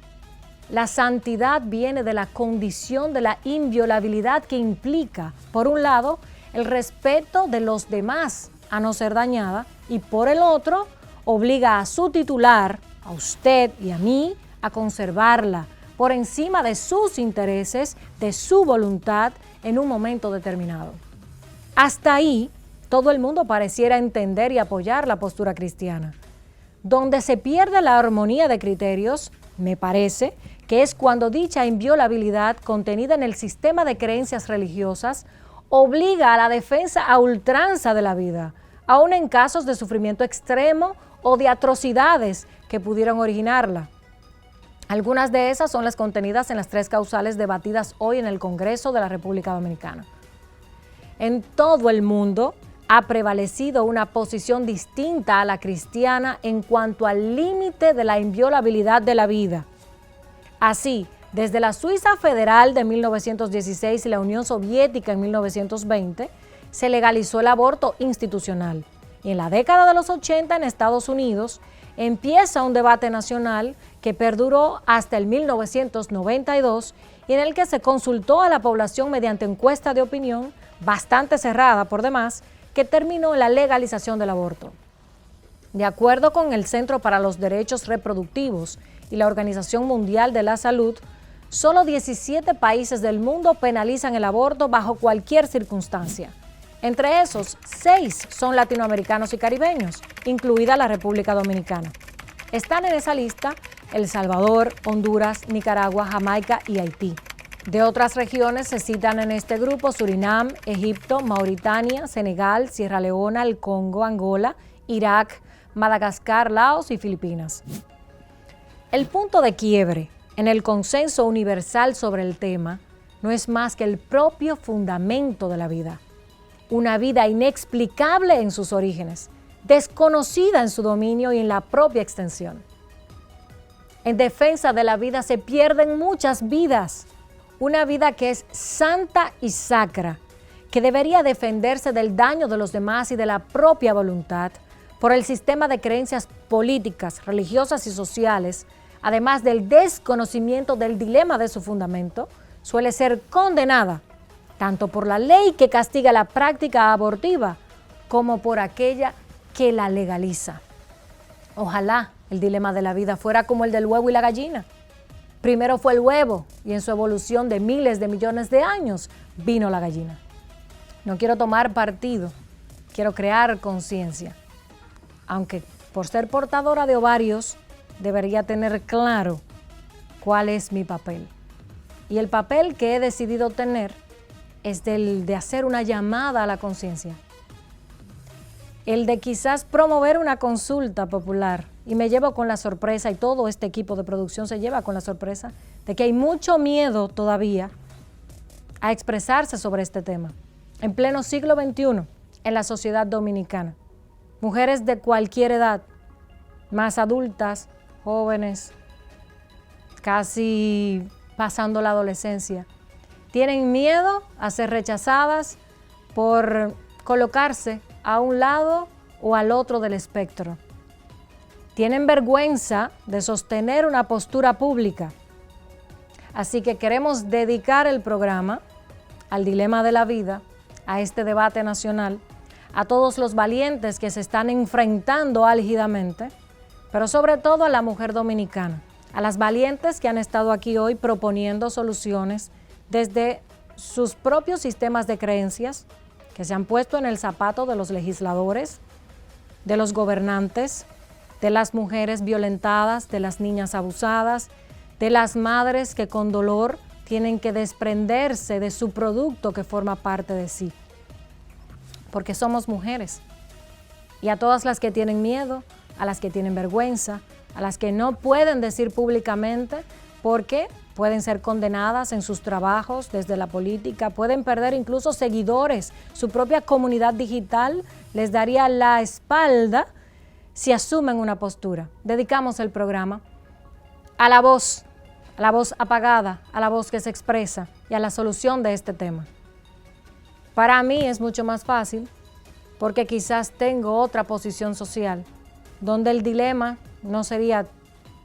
La santidad viene de la condición de la inviolabilidad que implica, por un lado, el respeto de los demás a no ser dañada y por el otro, obliga a su titular, a usted y a mí, a conservarla por encima de sus intereses, de su voluntad en un momento determinado. Hasta ahí, todo el mundo pareciera entender y apoyar la postura cristiana. Donde se pierde la armonía de criterios, me parece, que es cuando dicha inviolabilidad contenida en el sistema de creencias religiosas obliga a la defensa a ultranza de la vida, aun en casos de sufrimiento extremo o de atrocidades que pudieran originarla. Algunas de esas son las contenidas en las 3 causales debatidas hoy en el Congreso de la República Dominicana. En todo el mundo ha prevalecido una posición distinta a la cristiana en cuanto al límite de la inviolabilidad de la vida. Así, desde la Suiza Federal de 1916 y la Unión Soviética en 1920, se legalizó el aborto institucional. Y en la década de los 80 en Estados Unidos empieza un debate nacional que perduró hasta el 1992 y en el que se consultó a la población mediante encuesta de opinión bastante cerrada por demás, que terminó en la legalización del aborto. De acuerdo con el Centro para los Derechos Reproductivos y la Organización Mundial de la Salud, solo 17 países del mundo penalizan el aborto bajo cualquier circunstancia. Entre esos, 6 son latinoamericanos y caribeños, incluida la República Dominicana. Están en esa lista El Salvador, Honduras, Nicaragua, Jamaica y Haití. De otras regiones se citan en este grupo Surinam, Egipto, Mauritania, Senegal, Sierra Leona, el Congo, Angola, Irak, Madagascar, Laos y Filipinas. El punto de quiebre en el consenso universal sobre el tema no es más que el propio fundamento de la vida. Una vida inexplicable en sus orígenes, desconocida en su dominio y en la propia extensión. En defensa de la vida se pierden muchas vidas. Una vida que es santa y sacra, que debería defenderse del daño de los demás y de la propia voluntad por el sistema de creencias políticas, religiosas y sociales, además del desconocimiento del dilema de su fundamento, suele ser condenada tanto por la ley que castiga la práctica abortiva como por aquella que la legaliza. Ojalá el dilema de la vida fuera como el del huevo y la gallina. Primero fue el huevo y en su evolución de miles de millones de años vino la gallina. No quiero tomar partido, quiero crear conciencia. Aunque por ser portadora de ovarios debería tener claro cuál es mi papel. Y el papel que he decidido tener es el de hacer una llamada a la conciencia. El de quizás promover una consulta popular. Y me llevo con la sorpresa, y todo este equipo de producción se lleva con la sorpresa, de que hay mucho miedo todavía a expresarse sobre este tema. En pleno siglo XXI, en la sociedad dominicana, mujeres de cualquier edad, más adultas, jóvenes, casi pasando la adolescencia, tienen miedo a ser rechazadas por colocarse a un lado o al otro del espectro. Tienen vergüenza de sostener una postura pública. Así que queremos dedicar el programa al dilema de la vida, a este debate nacional, a todos los valientes que se están enfrentando álgidamente, pero sobre todo a la mujer dominicana, a las valientes que han estado aquí hoy proponiendo soluciones desde sus propios sistemas de creencias, que se han puesto en el zapato de los legisladores, de los gobernantes, de las mujeres violentadas, de las niñas abusadas, de las madres que con dolor tienen que desprenderse de su producto que forma parte de sí. Porque somos mujeres. Y a todas las que tienen miedo, a las que tienen vergüenza, a las que no pueden decir públicamente porque pueden ser condenadas en sus trabajos desde la política, pueden perder incluso seguidores, su propia comunidad digital les daría la espalda si asumen una postura. Dedicamos el programa a la voz apagada, a la voz que se expresa y a la solución de este tema. Para mí es mucho más fácil porque quizás tengo otra posición social donde el dilema no sería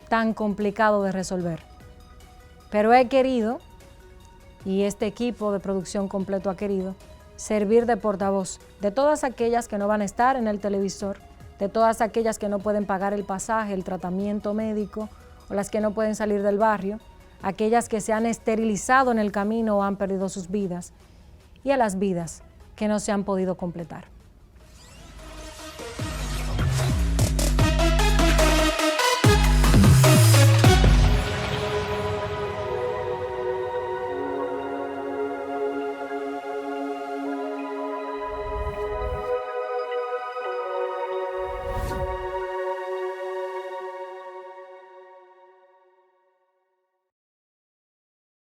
tan complicado de resolver. Pero he querido, y este equipo de producción completo ha querido, servir de portavoz de todas aquellas que no van a estar en el televisor, de todas aquellas que no pueden pagar el pasaje, el tratamiento médico, o las que no pueden salir del barrio, aquellas que se han esterilizado en el camino o han perdido sus vidas, y a las vidas que no se han podido completar.